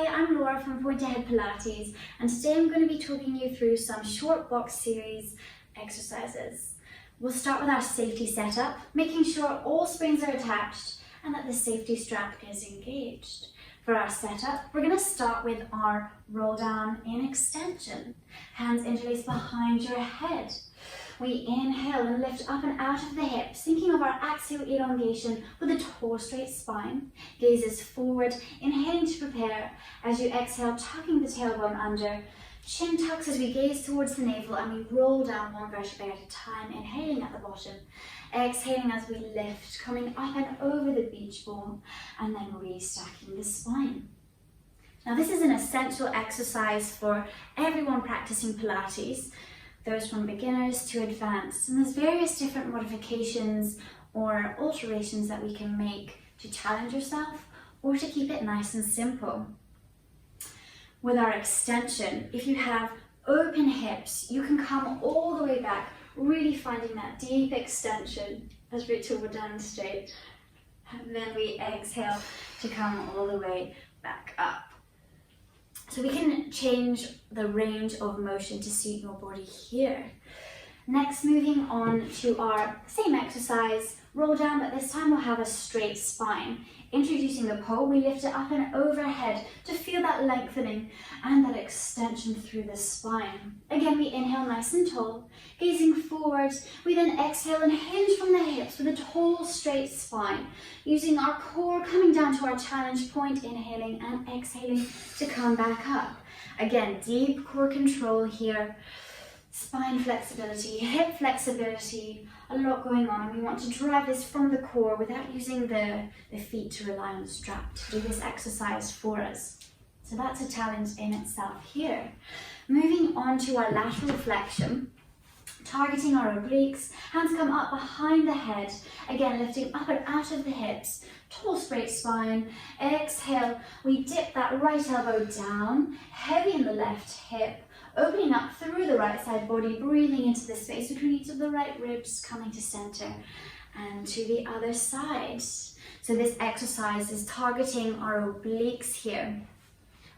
Hi, I'm Laura from Pointe Pilates, and today I'm going to be talking you through some short box series exercises. We'll start with our safety setup, making sure all springs are attached and that the safety strap is engaged. For our setup, we're going to start with our roll down in extension. Hands interlaced behind your head. We inhale and lift up and out of the hips, thinking of our axial elongation with a tall, straight spine. Gazes forward, inhaling to prepare. As you exhale, tucking the tailbone under. Chin tucks as we gaze towards the navel and we roll down one vertebrae at a time, inhaling at the bottom. Exhaling as we lift, coming up and over the beach ball, and then restacking the spine. Now this is an essential exercise for everyone practicing Pilates, those from beginners to advanced, and there's various different modifications or alterations that we can make to challenge yourself or to keep it nice and simple. With our extension, if you have open hips, you can come all the way back, really finding that deep extension as Rachel would demonstrate, and then we exhale to come all the way back up. So we can change the range of motion to suit your body here. Next, moving on to our same exercise, roll down, but this time we'll have a straight spine. Introducing the pole, we lift it up and overhead to feel that lengthening and that extension through the spine. Again, we inhale nice and tall, gazing forward. We then exhale and hinge from the hips with a tall, straight spine, using our core coming down to our challenge point, inhaling and exhaling to come back up. Again, deep core control here. Spine flexibility, hip flexibility, a lot going on, and we want to drive this from the core without using the feet to rely on the strap to do this exercise for us. So that's a challenge in itself here. Moving on to our lateral flexion, targeting our obliques, hands come up behind the head, again lifting up and out of the hips, tall straight spine. Exhale, we dip that right elbow down, heavy in the left hip, opening up through the right side body, breathing into the space between each of the right ribs, coming to center and to the other side. So this exercise is targeting our obliques here.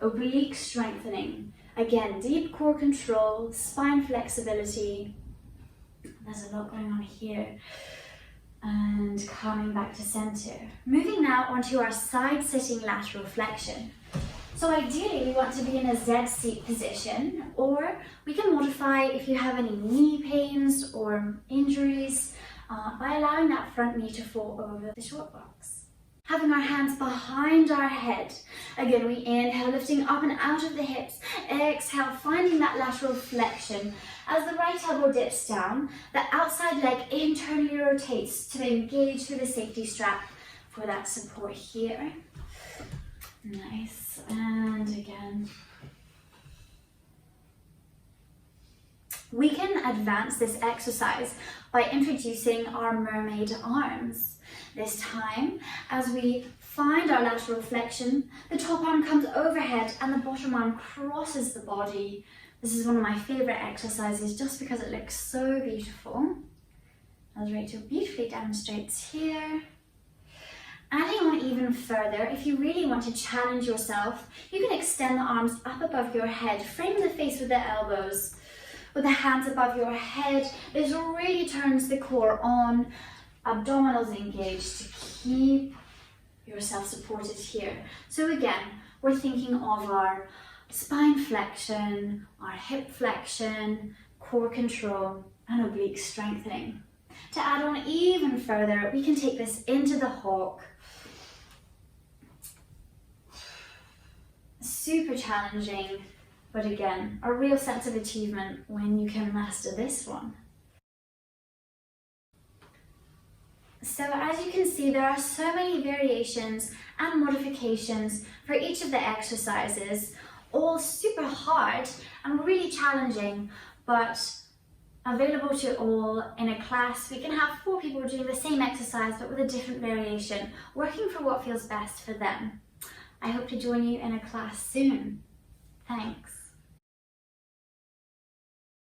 Oblique strengthening. Again, deep core control, spine flexibility. There's a lot going on here. And coming back to center. Moving now onto our side-sitting lateral flexion. So ideally we want to be in a Z seat position, or we can modify if you have any knee pains or injuries by allowing that front knee to fall over the short box. Having our hands behind our head. Again, we inhale, lifting up and out of the hips. Exhale, finding that lateral flexion. As the right elbow dips down, the outside leg internally rotates to engage through the safety strap for that support here. Nice, and again. We can advance this exercise by introducing our Mermaid Arms. This time, as we find our lateral flexion, the top arm comes overhead and the bottom arm crosses the body. This is one of my favorite exercises just because it looks so beautiful, as Rachel beautifully demonstrates here. Adding on even further, if you really want to challenge yourself, you can extend the arms up above your head, frame the face with the elbows, with the hands above your head. This really turns the core on, abdominals engaged to keep yourself supported here. So again, we're thinking of our spine flexion, our hip flexion, core control, and oblique strengthening. To add on even further, we can take this into the hawk. Super challenging, but again, a real sense of achievement when you can master this one. So as you can see, there are so many variations and modifications for each of the exercises, all super hard and really challenging, but available to all in a class. We can have 4 people doing the same exercise but with a different variation, working for what feels best for them. I hope to join you in a class soon. Thanks.